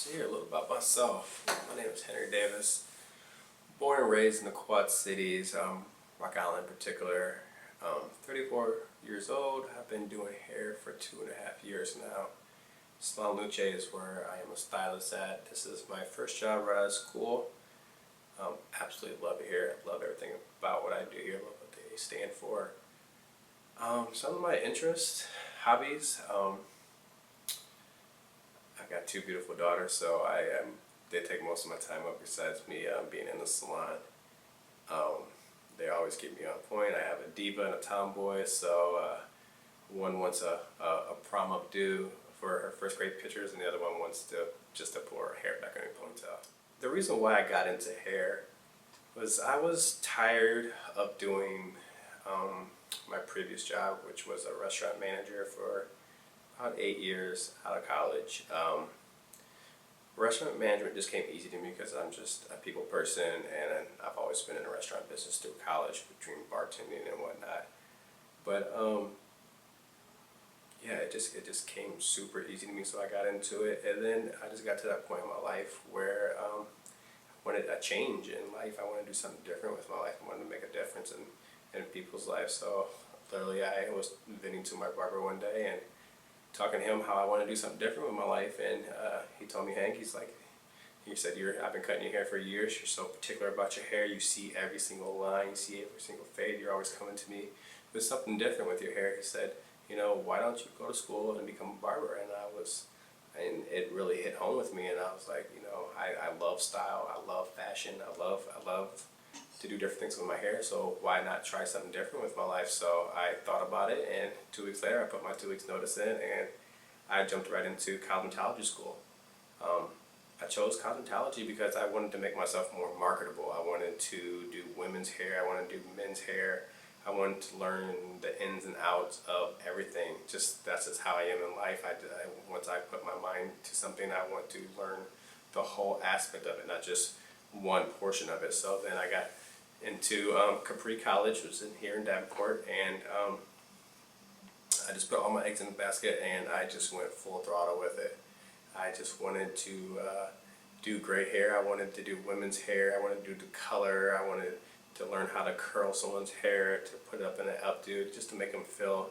So here, a little about myself. My name is Henry Davis. Born and raised in the Quad Cities, Rock Island in particular. 34 years old. I've been doing hair for 2.5 years now. Salon Luce is where I am a stylist at. This is my first job right out of school. Absolutely love it here. I love everything about what I do here. Love what they stand for. Some of my interests, hobbies. I've got two beautiful daughters, so they take most of my time up besides me being in the salon. They always keep me on point. I have a diva and a tomboy, so one wants a prom updo for her first grade pictures, and the other one wants to just to pull her hair back in a ponytail. The reason why I got into hair was I was tired of doing my previous job, which was a restaurant manager for about 8 years out of college. Restaurant management just came easy to me because I'm just a people person, and I've always been in the restaurant business through college between bartending and whatnot. But yeah, it just came super easy to me, so I got into it, and then I just got to that point in my life where I wanted a change in life. I wanted to do something different with my life. I wanted to make a difference in people's lives. So literally, I was venting to my barber one day and talking to him how I want to do something different with my life, and he told me, Hank, he said, I've been cutting your hair for years. You're so particular about your hair. You see every single line, you see every single fade. You're always coming to me with something different with your hair. He said, why don't you go to school and become a barber? And it really hit home with me. And I was like, I love style. I love fashion. I love to do different things with my hair. So why not try something different with my life? So I thought about it, and 2 weeks later, I put my 2 weeks notice in, and I jumped right into cosmetology school. I chose cosmetology because I wanted to make myself more marketable. I wanted to do women's hair. I wanted to do men's hair. I wanted to learn the ins and outs of everything. That's just how I am in life. Once I put my mind to something, I want to learn the whole aspect of it, not just one portion of it. So then I got into Capri College, which is here in Davenport, and I just put all my eggs in the basket, and I just went full throttle with it. I just wanted to do great hair. I wanted to do women's hair. I wanted to do the color. I wanted to learn how to curl someone's hair, to put it up in an updo, just to make them feel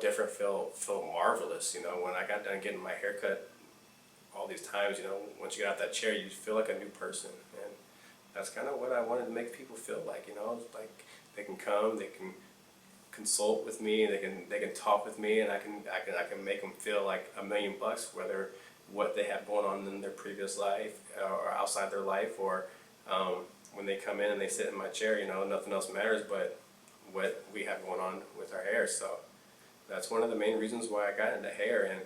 different, feel marvelous. When I got done getting my hair cut all these times, once you get out that chair, you feel like a new person. And that's kind of what I wanted to make people feel like. Like they can come, they can consult with me, they can talk with me, and I can make them feel like $1 million, whether what they have going on in their previous life or outside their life, or when they come in and they sit in my chair, nothing else matters but what we have going on with our hair. So that's one of the main reasons why I got into hair. And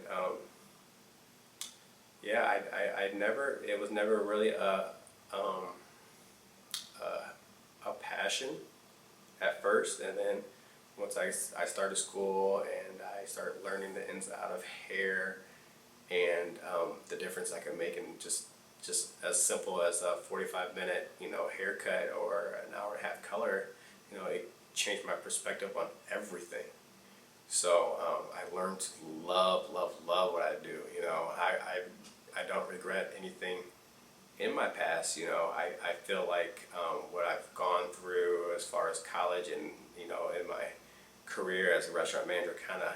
yeah, it was never really a passion at first, and then once I started school and I started learning the ins and outs of hair, and the difference I can make in just as simple as a 45-minute haircut or an hour and a half color, it changed my perspective on everything. So I learned to love what I do. I don't regret anything in my past. I feel like what I've gone through as far as college and in my career as a restaurant manager kind of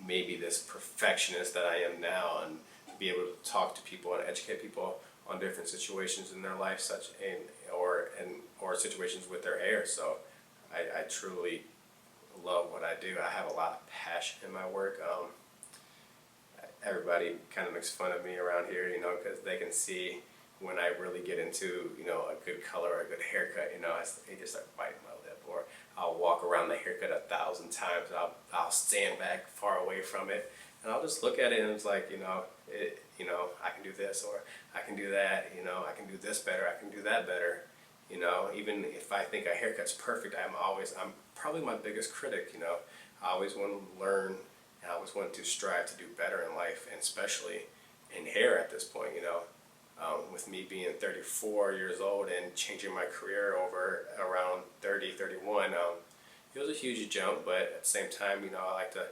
made me this perfectionist that I am now, and be able to talk to people and educate people on different situations in their life, or situations with their hair. So I truly love what I do. I have a lot of passion in my work. Everybody kind of makes fun of me around here, because they can see when I really get into, a good color or a good haircut, they just start biting my lip, or I'll walk around the haircut 1,000 times, and I'll stand back far away from it, and I'll just look at it, and it's like, I can do this, or I can do that, I can do this better, I can do that better. Even if I think a haircut's perfect, I'm probably my biggest critic. I always want to learn, and I always want to strive to do better in life, and especially in hair at this point. With me being 34 years old and changing my career over around 30, 31, it was a huge jump, but at the same time, I like to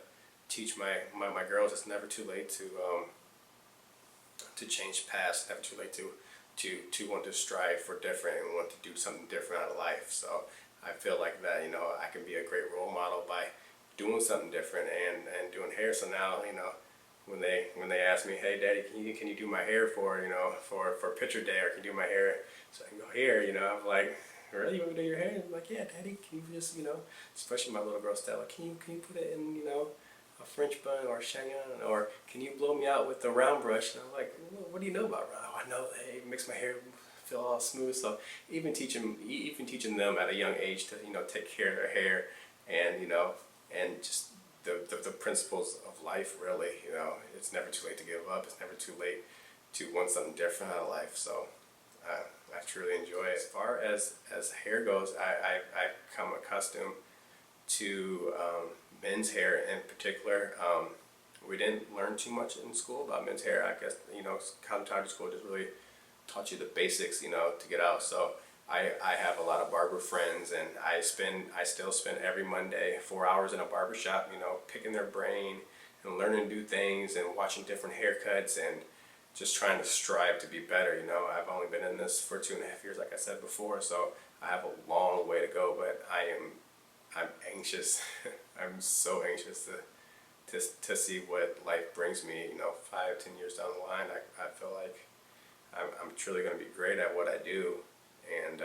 teach my girls it's never too late to change paths, never too late to want to strive for different and want to do something different out of life. So I feel like that, you know, I can be a great role model by doing something different and doing hair. So now, you know, when they ask me, hey daddy, can you do my hair for, you know, for picture day, or can you do my hair so I can go here, you know, I'm like, really, you want me to do your hair? I'm like, yeah daddy, can you just, you know, especially my little girl Stella, can you put it in, you know, a French bun or chignon, or can you blow me out with the round brush? And I'm like, well, what do you know about round? Oh, I know, hey, it makes my hair feel all smooth. So even teaching them at a young age to, you know, take care of their hair, and, you know, and just the principles of life, really, you know, it's never too late to give up. It's never too late to want something different out of life. So I truly enjoy it. As far as hair goes, I've come accustomed to men's hair in particular. We didn't learn too much in school about men's hair. I guess, you know, cosmetology school just really taught you the basics, you know, to get out. So I have a lot of barber friends, and I still spend every Monday 4 hours in a barber shop, you know, picking their brain and learning new things and watching different haircuts and just trying to strive to be better. You know, I've only been in this for 2.5 years, like I said before, so I have a long way to go, but I'm anxious. I'm so anxious to see what life brings me, you know, 5-10 years down the line. I feel like I'm truly going to be great at what I do, and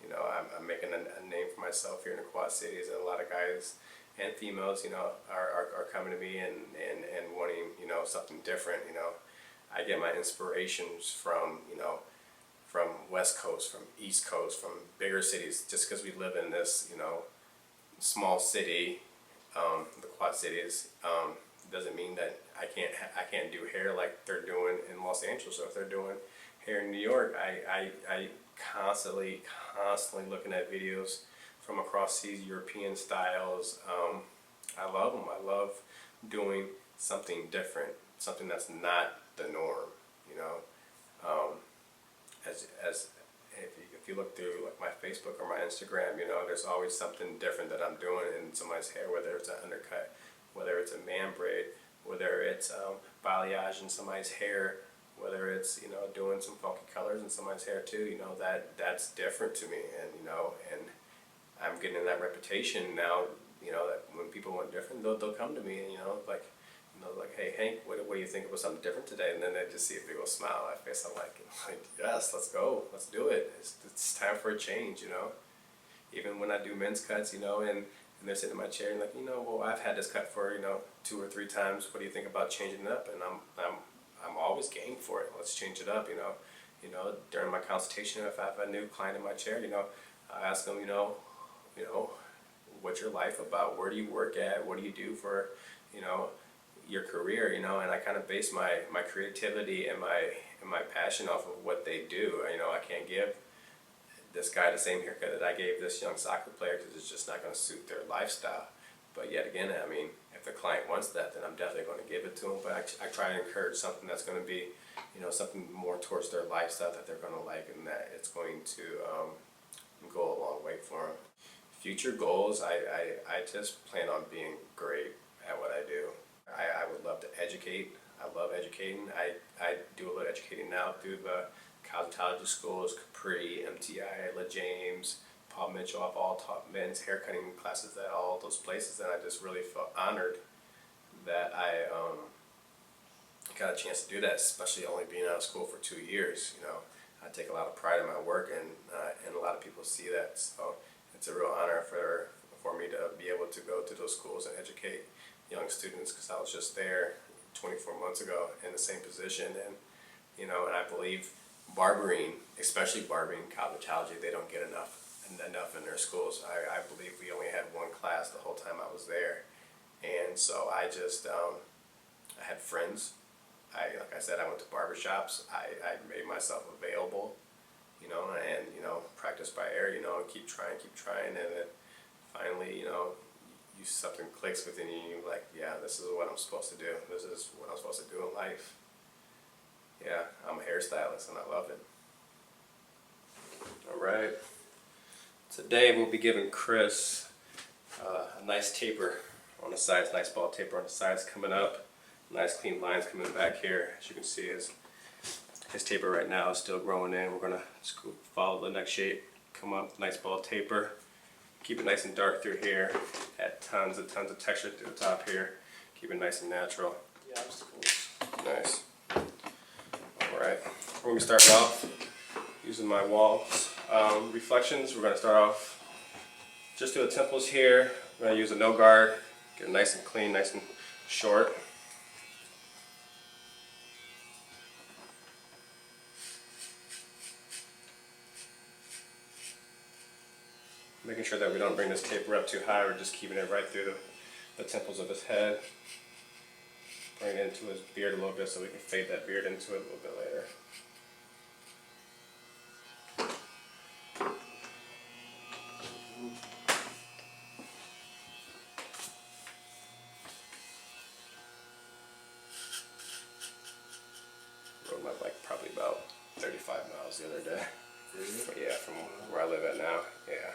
you know, I'm making a name for myself here in the Quad Cities, and a lot of guys and females, you know, are coming to me and wanting, you know, something different. You know, I get my inspirations from, you know, from West Coast, from East Coast, from bigger cities, just because we live in this, you know, small city, the Quad Cities, doesn't mean that I can't do hair like they're doing in Los Angeles, or if they're doing hair in New York. I constantly looking at videos from across these European styles. I love them. I love doing something different, something that's not the norm, you know. As if you look through like my Facebook or my Instagram, you know, there's always something different that I'm doing in somebody's hair, whether it's an undercut, whether it's a man braid, whether it's balayage in somebody's hair, whether it's, you know, doing some funky colors in somebody's hair too. You know, that's different to me, and you know, and I'm getting that reputation now, you know, that when people want different, they'll come to me and, you know, like, hey Hank, what do you think about something different today? And then they just see a big old smile on my face. I'm like, yes, let's go, let's do it. It's time for a change, you know. Even when I do men's cuts, you know, and they're sitting in my chair and like, you know, well, I've had this cut for, you know, 2 or 3 times. What do you think about changing it up? And I'm always game for it. Let's change it up, you know. You know, during my consultation, if I have a new client in my chair, you know, I ask them, you know, what's your life about? Where do you work at? What do you do for, you know, your career? You know, and I kind of base my creativity and my passion off of what they do. You know, I can't give this guy the same haircut that I gave this young soccer player because it's just not going to suit their lifestyle. But yet again, I mean, if the client wants that, then I'm definitely going to give it to them. But I try to encourage something that's going to be, you know, something more towards their lifestyle that they're going to like, and that it's going to go a long way for them. Future goals, I just plan on being great at what I do. I would love to educate. I love educating. I do a little educating now through the cosmetology schools, Capri, MTI, La James, Paul Mitchell. I've all taught men's haircutting classes at all those places, and I just really felt honored that I got a chance to do that, especially only being out of school for 2 years. You know, I take a lot of pride in my work, and a lot of people see that. So it's a real honor for me to be able to go to those schools and educate young students, because I was just there 24 months ago in the same position. And you know, and I believe barbering, especially barbering cosmetology, they don't get enough in their schools. I believe we only had 1 class the whole time I was there, and so I just I had friends. Like I said, I went to barbershops. I made myself available, you know, and you know, practice by ear, you know, and keep trying, and then finally, you know, something clicks within you, and you're like, yeah, this is what I'm supposed to do. This is what I'm supposed to do in life. Yeah, I'm a hairstylist and I love it. All right. Today we'll be giving Chris a nice taper on the sides, nice ball taper on the sides coming up. Nice clean lines coming back here. As you can see, his taper right now is still growing in. We're gonna just follow the next shape, come up, nice ball taper. Keep it nice and dark through here. Add tons of texture through the top here. Keep it nice and natural. Yeah, obstacles. Nice. Alright, we're gonna start off using my walls. Reflections, we're gonna start off just through the temples here. We're gonna use a no guard, get it nice and clean, nice and short. Making sure that we don't bring this taper up too high, we're just keeping it right through the temples of his head. Bring it into his beard a little bit so we can fade that beard into it a little bit later. Rode my bike probably about 35 miles the other day. Really? Yeah, from where I live at now. Yeah.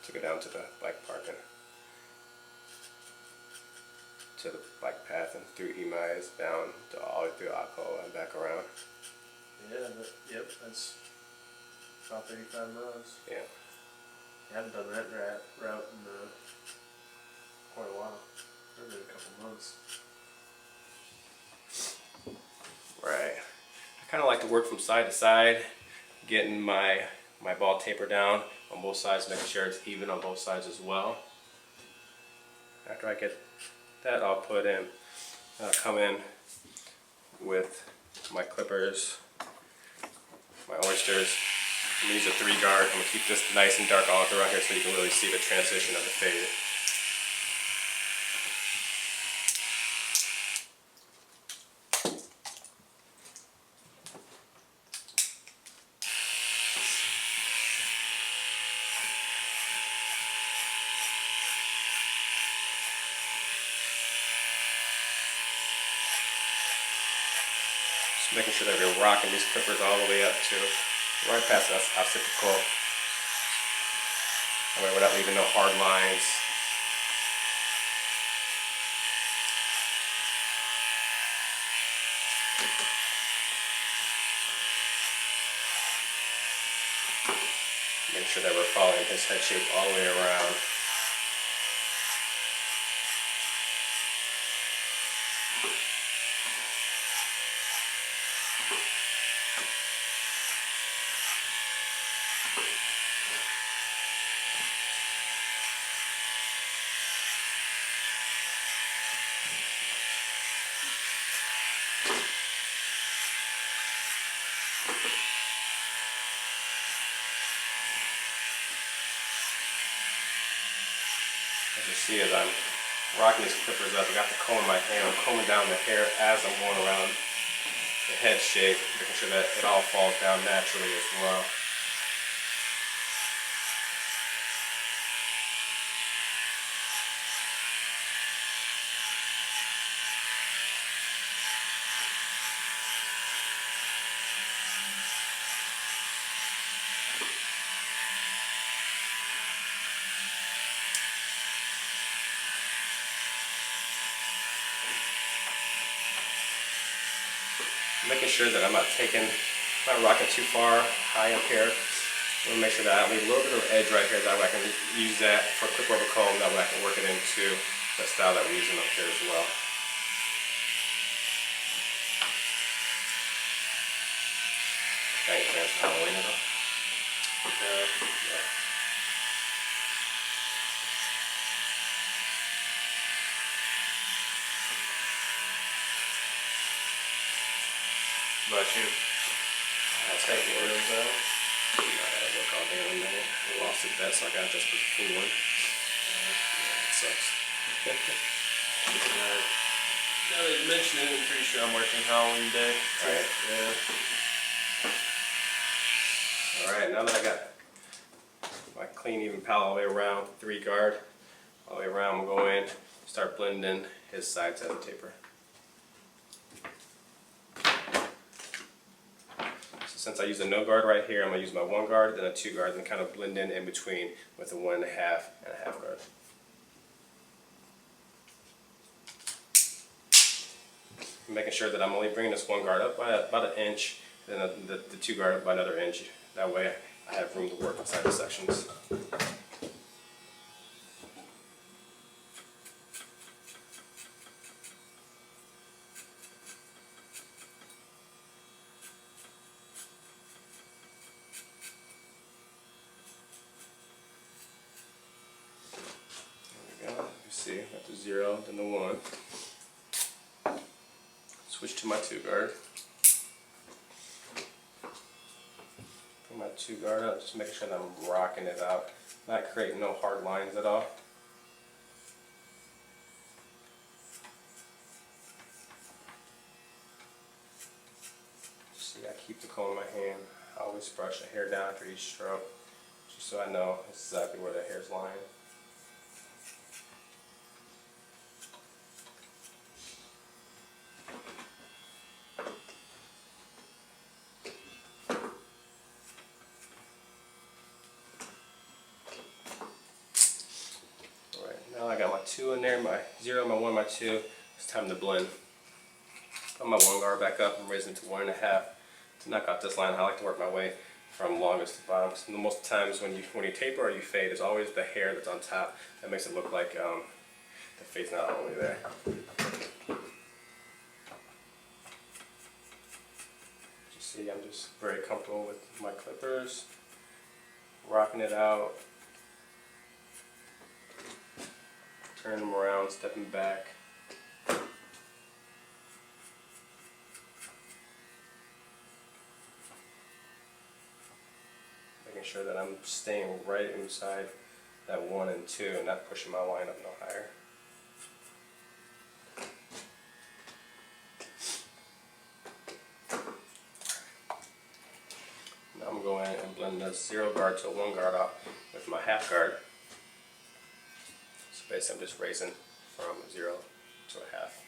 Took it down to the bike parking, to the bike path, and through Emai's down to all the way through Akko and back around. Yeah, yep, that's about 35 miles. Yeah. I haven't done that route in quite a while. Maybe a couple months. Right. I kind of like to work from side to side, getting my ball taper down on both sides, making sure it's even on both sides as well. After I get that all put in, I'll come in with my clippers, my oysters. I'm going to use a 3 guard. I'm going to keep this nice and dark all throughout here so you can really see the transition of the fade. Making sure that we're rocking these clippers all the way up to right past that occipital. That way we're not leaving no hard lines. Make sure that we're following his head shape all the way around. As you see, as I'm rocking these clippers up, I got the comb in my hand. I'm combing down the hair as I'm going around the head shape, making sure that it all falls down naturally as well. Making sure that I'm not rocking too far high up here. I'm going to make sure that I leave a little bit of edge right here, that way I can use that for a quick rubber comb, that way I can work it into the style that we're using up here as well. Thanks, man, for Halloween at all? Yeah. About you? That's how it works out. I gotta work all day on that. I lost the bet, so I got just for the full one. Yeah, it sucks. Now that you mention it, I'm pretty sure I'm working Halloween Day. Alright. Yeah. Alright, now that I got my clean even palette all the way around, 3 guard, all the way around, we'll go in, start blending his sides of the taper. So since I use a no guard right here, I'm going to use my 1 guard, then a 2 guard, and kind of blend in between with a 1.5 and a half guard. making sure that I'm only bringing this one guard up by about an inch, and then the two guard up by another inch. That way I have room to work inside the sections. There we go. You see, got the 0, then the 1. Switch to my 2 guard. Put my 2 guard up, just making sure that I'm rocking it out, not creating no hard lines at all. See, I keep the comb in my hand. I always brush the hair down after each stroke, just so I know exactly where the hair's lying. Now I got my 2 in there, my 0, my 1, my 2. It's time to blend. Put my 1 guard back up and raise it to 1.5 to knock out this line. I like to work my way from longest to bottom. So most times when you taper or you fade, it's always the hair that's on top that makes it look like the fade's not all the way there. You see, I'm just very comfortable with my clippers, rocking it out. Turn them around, stepping back. Making sure that I'm staying right inside that 1 and 2 and not pushing my line up no higher. Now I'm going and blend the 0 guard to a 1 guard off with my half guard. So basically I'm just raising from 0 to a half.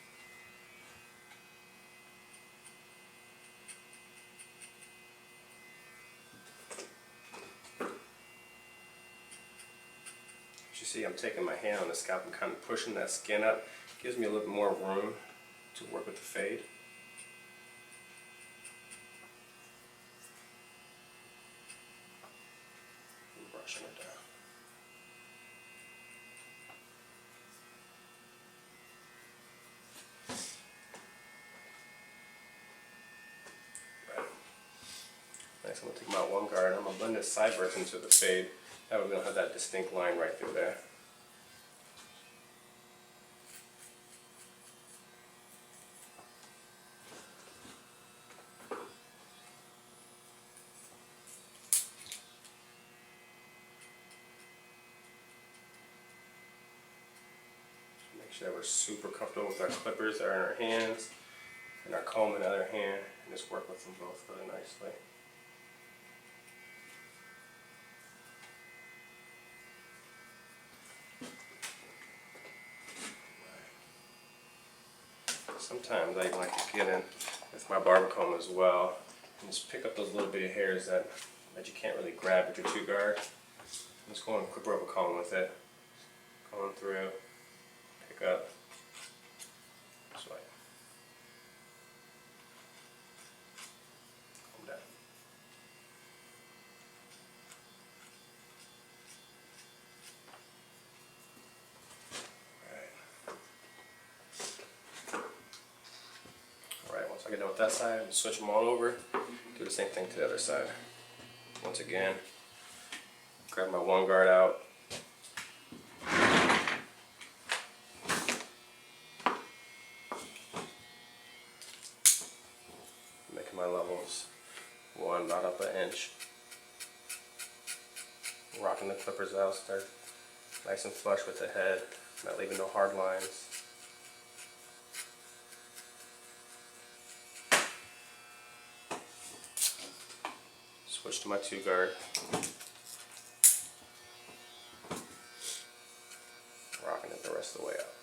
As you see, I'm taking my hand on the scalp and kind of pushing that skin up. Gives me a little bit more room to work with the fade. And brushing it down. Next, I'm going to take my 1 guard and I'm going to blend this sideburns into the fade. That way we don't have that distinct line right through there. Make sure that we're super comfortable with our clippers that are in our hands and our comb in the other hand, and just work with them both really nicely. Sometimes I like to get in with my barber comb as well and just pick up those little bitty hairs that you can't really grab with your 2 guard. Just go and clipper up a comb with it, going through, pick up this way, comb down. Alright, once I get done with that side, I'm switch them all over, do the same thing to the other side. Once again, grab my 1 guard out. Making my levels 1, not up an inch. Rocking the clippers out, start nice and flush with the head, not leaving no hard lines. Switch to my 2 guard. Rocking it the rest of the way up.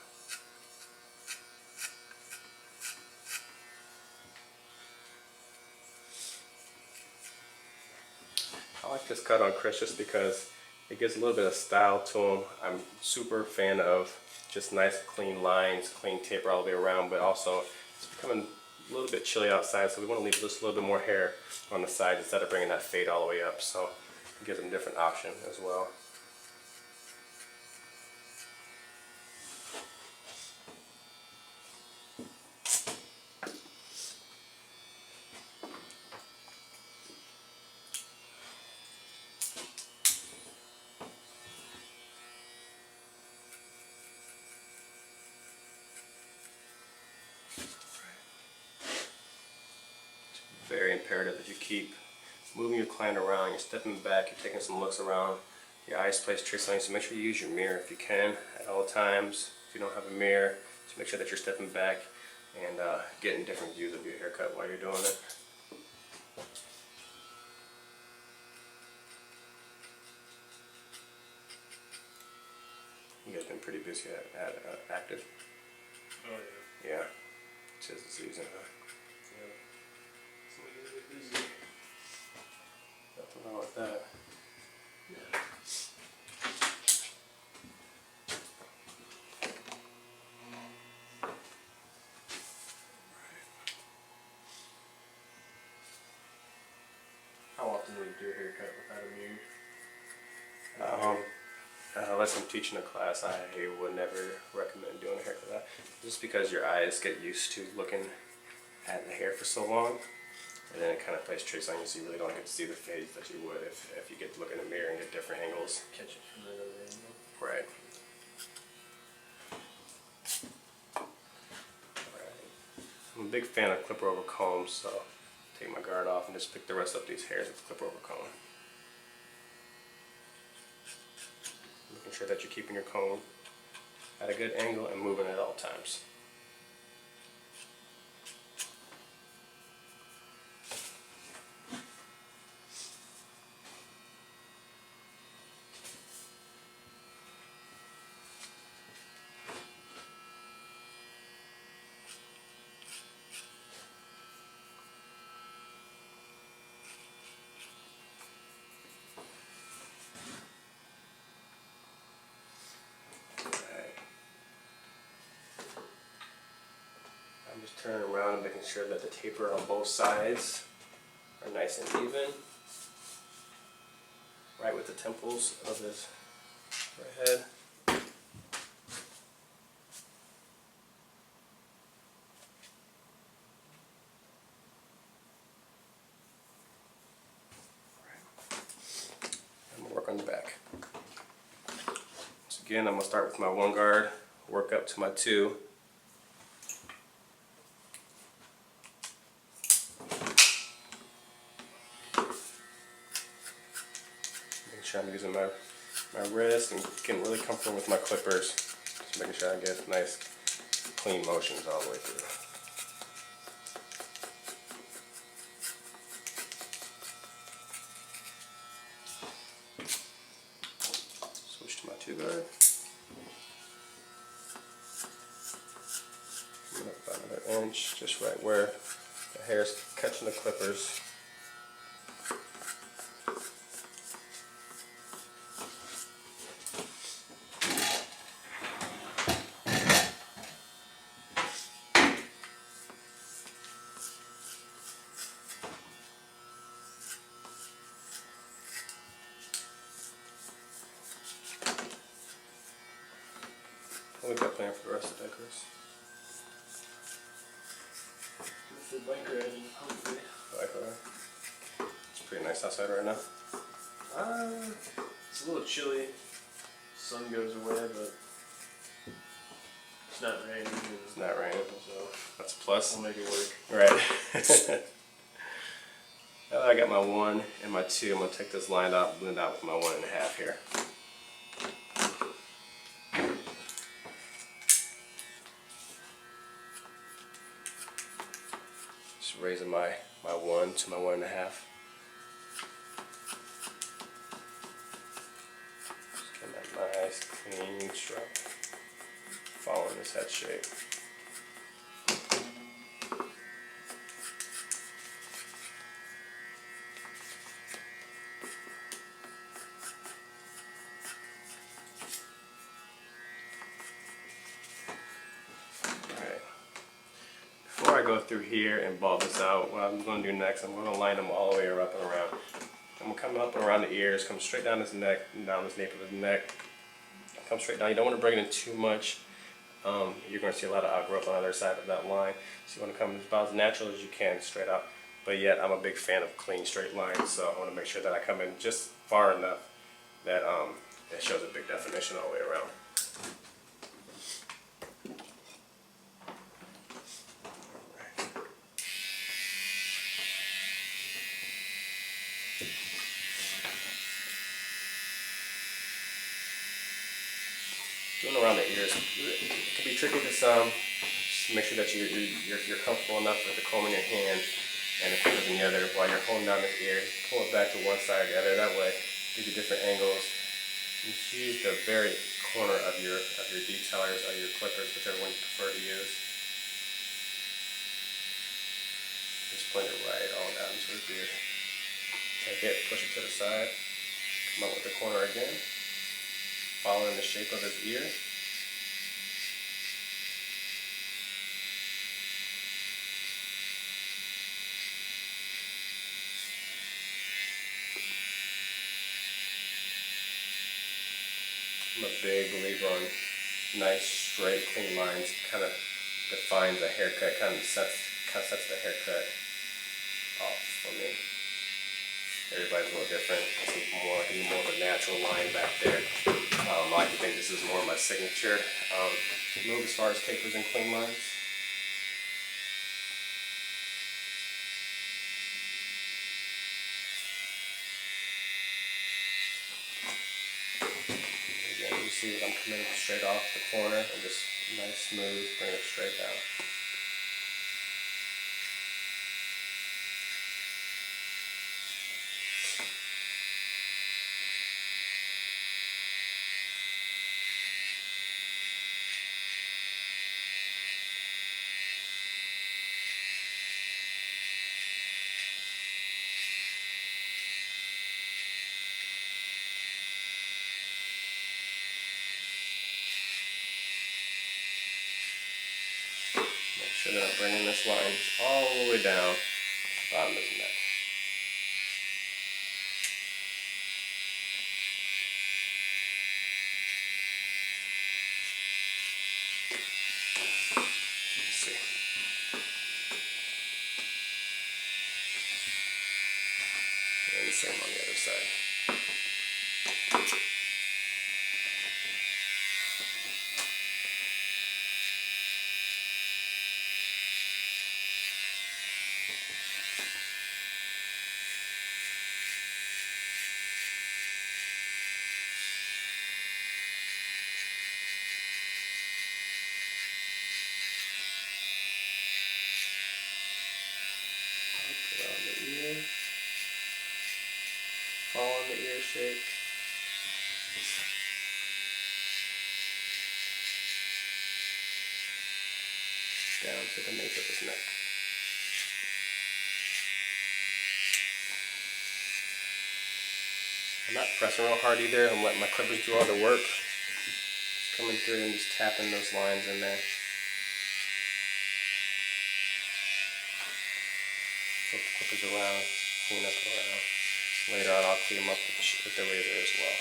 I like this cut on Chris just because it gives a little bit of style to him. I'm super fan of just nice clean lines, clean taper all the way around, but also It's becoming a little bit chilly outside, so we want to leave just a little bit more hair on the side instead of bringing that fade all the way up. So it gives them a different option as well. Very imperative that you keep moving your client around, you're stepping back, you're taking some looks around, your eyes place trace lines, so make sure you use your mirror if you can at all times. If you don't have a mirror, just make sure that you're stepping back and getting different views of your haircut while you're doing it. You guys been pretty busy at active. Oh yeah. Yeah, it's just the season, huh? Yeah. So we get busy. Nothing wrong with that. Yeah. How often would you do a haircut without a mirror? Unless I'm teaching a class, I would never recommend doing a haircut like that. Just because your eyes get used to looking at the hair for so long, and then it kind of plays tricks on you, so you really don't get to see the fades that you would if you get to look in the mirror and get different angles. Catch it from that other angle. Right. Right. I'm a big fan of clipper over comb, so take my guard off and just pick the rest of these hairs with the clipper over comb. Making sure that you're keeping your comb at a good angle and moving at all times. I'm just turning around and making sure that the taper on both sides are nice and even. Right with the temples of his forehead. I'm gonna work on the back. So again, I'm gonna start with my one guard, work up to my two. I'm using my wrist and getting really comfortable with my clippers. Just making sure I get nice clean motions all the way through. Switch to my two guard. About another inch, just right where the hair's catching the clippers. What we got planned for the rest of the day, Chris? With the bike riding, hopefully. It's pretty nice outside right now. It's a little chilly. Sun goes away, but it's not raining. It's not raining, So that's a plus. we'll make it work. Right. Now that I got my 1 and my 2, I'm going to take this line out, blend out with my 1.5 here. Just raising my 1 to my 1.5. Just getting that nice, clean stroke. Following this head shape. Before I go through here and ball this out. What I'm going to do next, I'm going to line them all the way up and around. I'm going to come up and around the ears, come straight down his neck, and down his nape of his neck. Come straight down. You don't want to bring it in too much. You're going to see a lot of outgrowth on the other side of that line. So you want to come about as natural as you can, straight out. But yet, I'm a big fan of clean, straight lines, so I want to make sure that I come in just far enough that it shows a big definition all the way around. Doing around the ears, it can be tricky to some. Just make sure that you're comfortable enough with the comb in your hand and the clippers in the other while you're holding down the ear. Pull it back to one side or the other. That way, gives you different angles. Just use the very corner of your detailers or your clippers, whichever one you prefer to use. Just point it right all down to his beard. Take it, push it to the side. Come up with the corner again. Following the shape of his ear. I'm a big believer on nice, straight, clean lines. Kind of defines a haircut, kind of sets the haircut off for me. Everybody's a little different. It's more of a natural line back there. I like to think this is more of my signature move as far as tapers and clean lines. Again, you see that I'm coming straight off the corner and just nice, smooth, bring it straight down. Make sure that I'm bringing this line all the way down to the bottom of his neck. Let's see. And the same on the other side. Around the ear, following the ear shape. Down to the nape of his neck. I'm not pressing real hard either. I'm letting my clippers do all the work. Just coming through and just tapping those lines in there. Flip the clippers around, clean up around. Later on, I'll clean them up with the razor as well.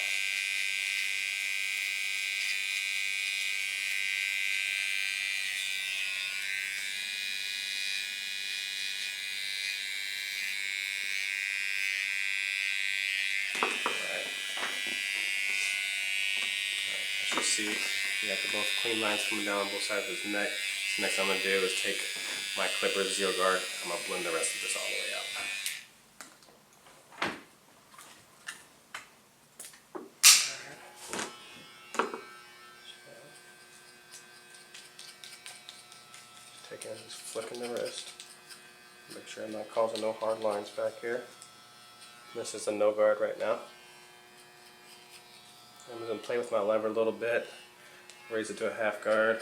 Alright. As you see, we got the both clean lines coming down both sides of his neck. So next thing I'm going to do is take my clippers, zero guard, I'm going to blend the rest of this all the way out. Taking, just flicking the wrist. Make sure I'm not causing no hard lines back here. This is a no guard right now. I'm just going to play with my lever a little bit, raise it to a half guard,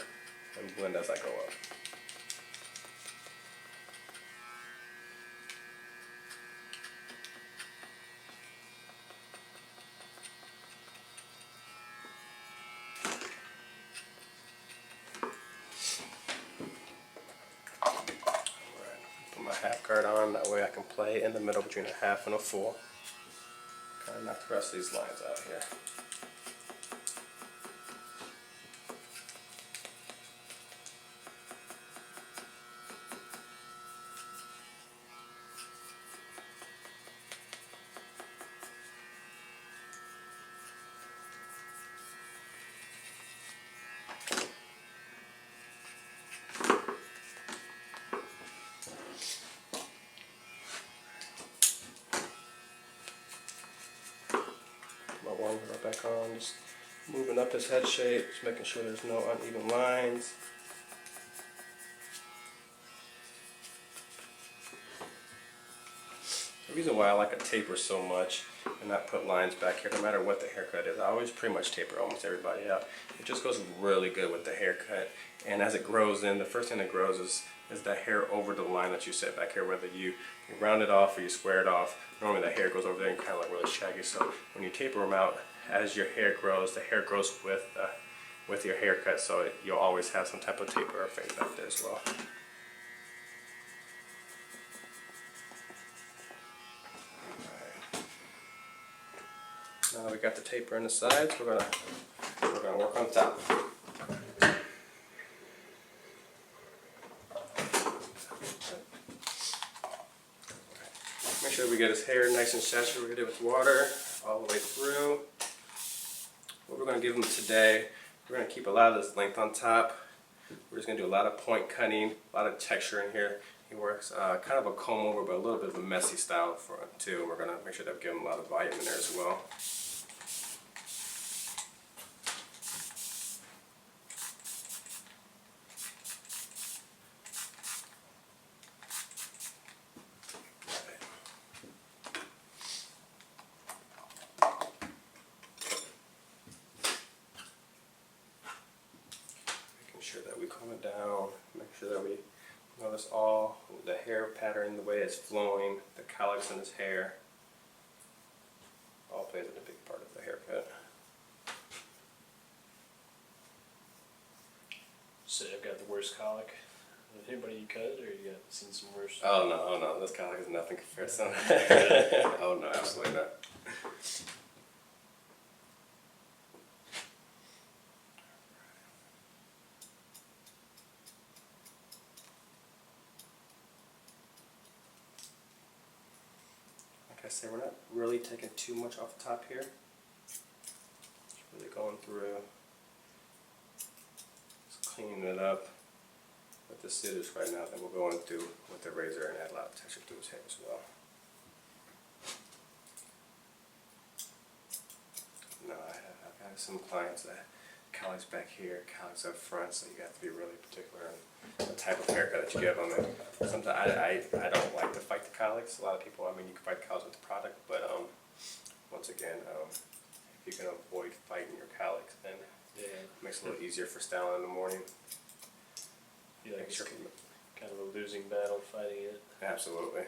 and blend as I go up. half guard on, that way I can play in the middle between a half and a full. Kind of knock the rest of these lines out here. My one right back on, just moving up his head shape, just making sure there's no uneven lines. The reason why I like a taper so much and not put lines back here, no matter what the haircut is, I always pretty much taper almost everybody out. It just goes really good with the haircut, and as it grows in, the first thing that grows is the hair over the line that you set back here, whether you round it off or you square it off. Normally the hair goes over there and kind of like really shaggy, so when you taper them out, as your hair grows, the hair grows with your haircut, so you'll always have some type of taper or fade back there as well. Now we got the taper on the sides, we're gonna work on top. Make sure we get his hair nice and saturated with water all the way through. What we're going to give him today, we're going to keep a lot of this length on top. We're just going to do a lot of point cutting, a lot of texture in here. He works kind of a comb over, but a little bit of a messy style for him too. We're going to make sure that we give him a lot of volume in there as well. Sure that we calm it down, make sure that we notice all the hair pattern, the way it's flowing, the cowlicks in his hair, all plays a big part of the haircut. So I've got the worst colic of anybody you cut, or you got seen some worse? Oh no, this cowlick is nothing compared to some. Oh no, absolutely not. Like I said, we're not really taking too much off the top here. Just really going through, just cleaning it up with the scissors right now. Then we'll go in through with the razor and add a lot of texture to his hair as well. No, I've got some clients that cowlicks back here, cowlicks up front, so you have to be really particular on the type of haircut that you give them. And sometimes I don't like to fight the cowlicks. A lot of people, I mean, you can fight the cowlicks with the product, but once again, if you can avoid fighting your cowlicks, then it makes it a little easier for styling in the morning. You like it's kind of a losing battle fighting it. Absolutely.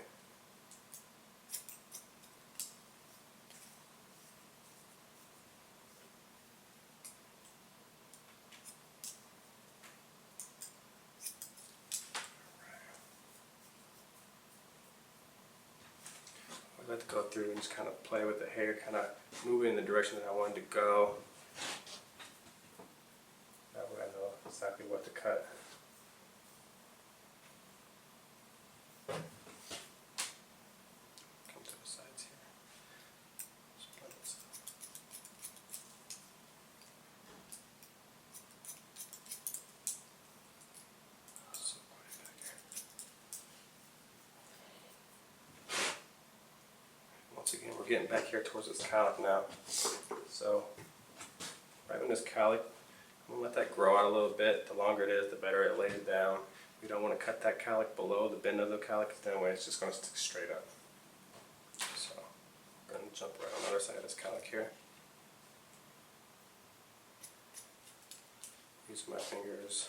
I like to go through and just kind of play with the hair, kind of move it in the direction that I wanted to go. That way I know exactly what to cut. Come to the sides here. Just blend this up. So quiet back here. Once again, we're getting back here towards this cowlick now. So, right when this cowlick, I'm going to let that grow out a little bit. The longer it is, the better it lays down. We don't want to cut that cowlick below the bend of the cowlick, that way it's just going to stick straight up. So, I'm going to jump right on the other side of this cowlick here. Use my fingers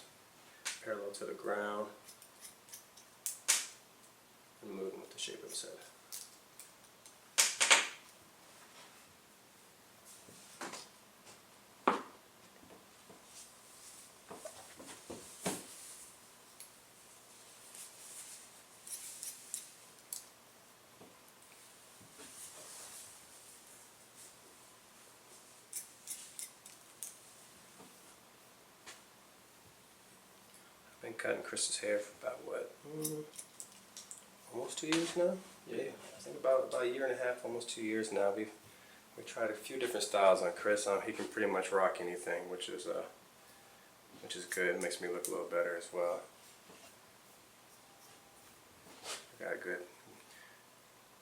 parallel to the ground and moving with the shape of his head. cutting Chris's hair for about what, almost 2 years now? Yeah, I think about a year and a half, almost 2 years now. We tried a few different styles on Chris. He can pretty much rock anything, which is good. It makes me look a little better as well. I got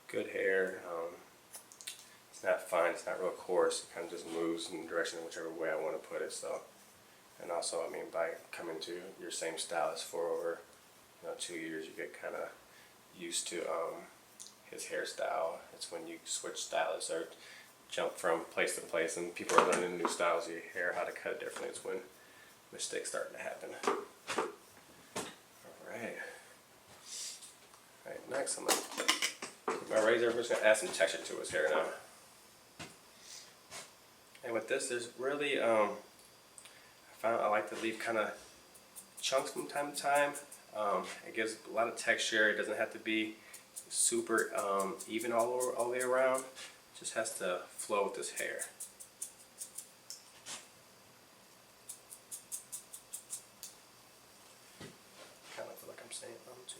good hair. It's not fine. It's not real coarse. It kind of just moves in the direction of whichever way I want to put it. So, and also, I mean, by coming to your same stylist for over 2 years, you get kind of used to his hairstyle. It's when you switch stylists or jump from place to place and people are learning new styles of your hair, how to cut it differently. It's when mistakes starting to happen. Alright. Alright, next I'm going to get my razor. I'm just going to add some texture to his hair now. And with this, there's really, I found I like to leave kind of chunks from time to time. It gives a lot of texture. It doesn't have to be super even all the way around. It just has to flow with this hair. Kind of feel like I'm saying too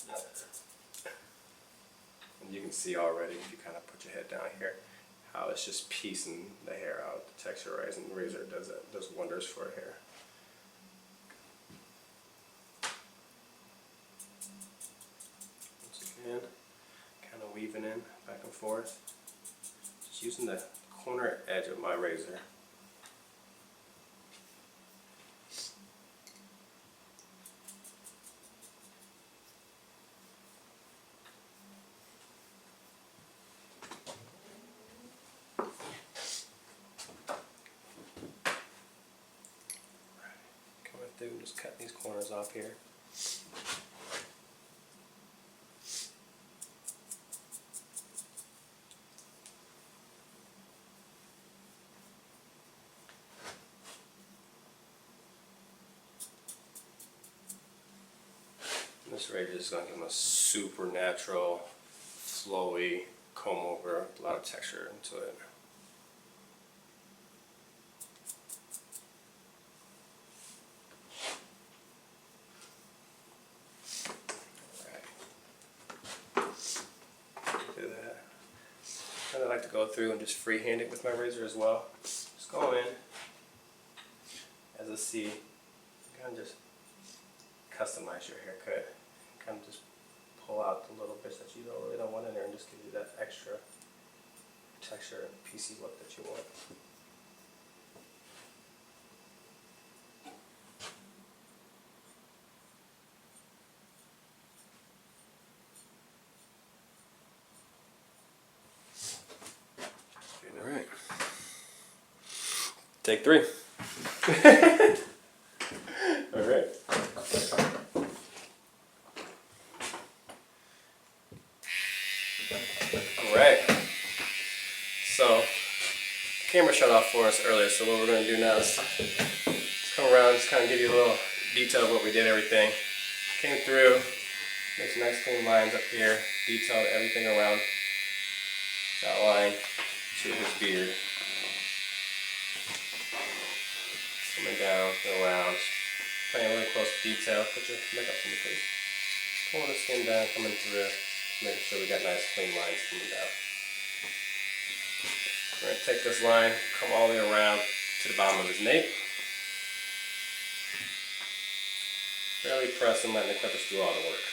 much. And you can see already if you kind of put your head down here how it's just piecing the hair out, the texturizing razor does wonders for hair. Once again, kind of weaving in back and forth, just using the corner edge of my razor. Just cut these corners off here. And this razor is going to give them a super natural, flowy comb over, a lot of texture into it. I like to go through and just freehand it with my razor as well. Just go in as a C, kind of just customize your haircut. Kind of just pull out the little bits that you really don't want in there and just give you that extra texture and piecey look that you want. Alright. Take 3. Alright. Alright. So, camera shut off for us earlier, so what we're going to do now is come around, just kind of give you a little detail of what we did, everything. Came through, made some nice clean lines up here, detailed everything around that line to his beard. Coming down and around, playing really close detail. Put your makeup on the face. Pulling the skin down, coming through, making sure we got nice clean lines coming down. We're going to take this line, come all the way around to the bottom of his nape. Barely pressing, letting the clippers do all the work.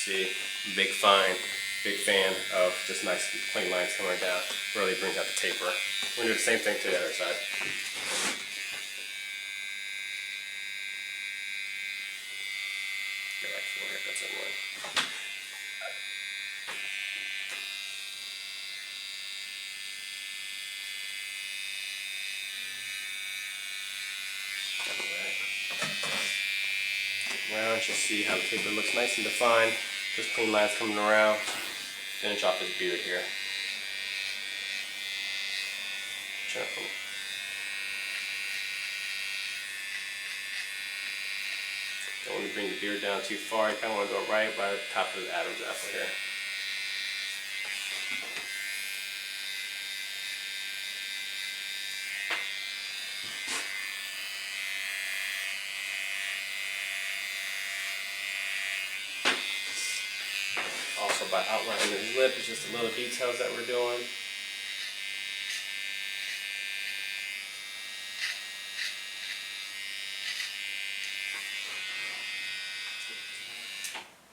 See, big fan of just nice clean lines coming down. Really brings out the taper. We're going to do the same thing to the other side. Get like 4 haircuts in one. Around, you see how the taper looks nice and defined. Just clean lines coming around. Finish off his beard here. Careful. Don't want to bring the beard down too far. You kind of want to go right by the top of the Adam's apple here. by outlining his lip. It's just the little details that we're doing.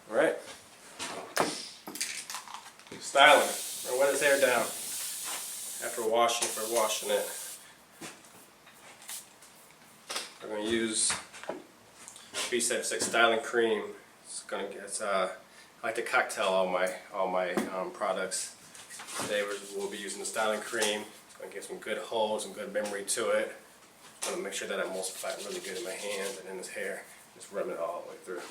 All right. Styling, or wet his hair down after washing it. We're going to use B76 styling cream. It's going to get. I like to cocktail all my products. Today we'll be using the styling cream. It's going to give some good hold, some good memory to it. I'm going to make sure that I emulsify it really good in my hands and in his hair. Just rub it all the way through.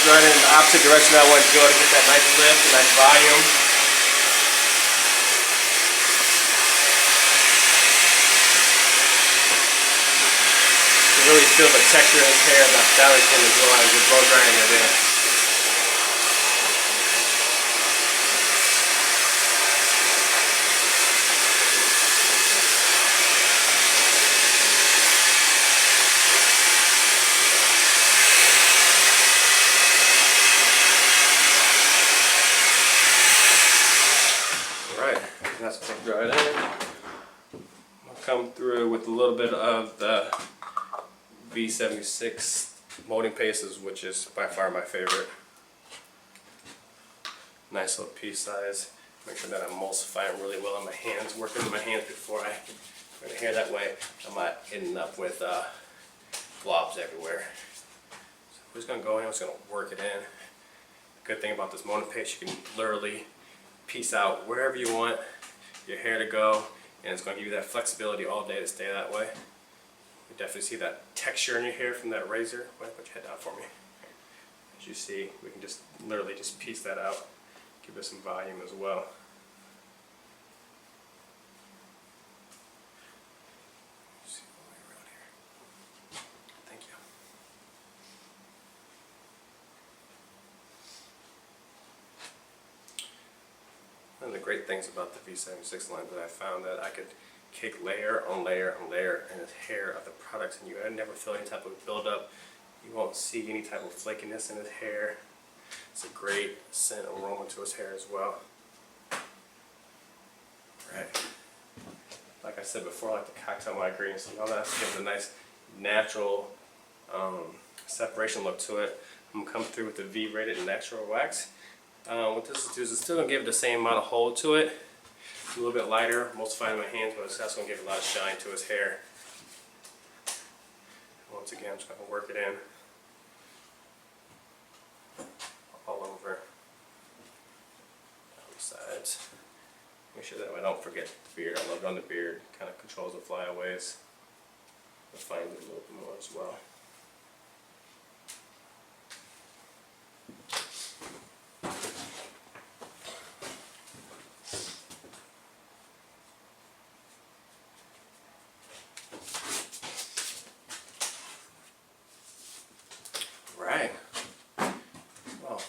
Right in the opposite direction I want to go to get that nice lift, a nice volume. You really feel the texture in his hair, that styling cream as well as you're blow drying it in. That's blow dried in. I'll come through with a little bit of the V76 molding pastes, which is by far my favorite. Nice little piece size. Make sure that I'm emulsifying really well in my hands, working with my hands before I put the hair. That way I'm not ending up with globs everywhere. So I'm just going to go in, I'm just going to work it in. The good thing about this molding paste, you can literally piece out wherever you want your hair to go, and it's going to give you that flexibility all day to stay that way. You definitely see that texture in your hair from that razor. Why don't you put your head down for me? As you see, we can just literally just piece that out, give it some volume as well. See all the way around here. Thank you. One of the great things about the V76 line that I found that I could cake layer on layer on layer in his hair of the products, and you never feel any type of buildup. You won't see any type of flakiness in his hair. It's a great scent aroma to his hair as well. Right. Like I said before, I like to cocktail my ingredients. All that gives a nice natural separation look to it. I'm gonna come through with the V-rated natural wax. What this is it's still going to give it the same amount of hold to it. A little bit lighter, emulsifying in my hands, but it's also going to give a lot of shine to his hair. Once again, I'm just going to work it in all over the sides. Make sure that I don't forget the beard. I love it on the beard. Kind of controls the flyaways. Refines it a little bit more as well. Right. Well,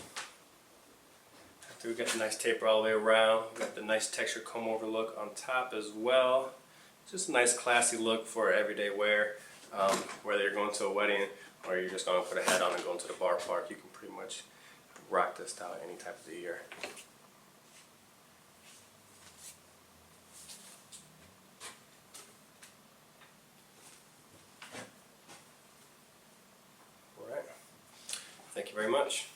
after we got the nice taper all the way around, we got the nice texture comb over look on top as well. Just a nice classy look for everyday wear. Whether you're going to a wedding or you're just going to put a hat on and go into the bar park, you can pretty much rock this style any type of the year. All right. Thank you very much.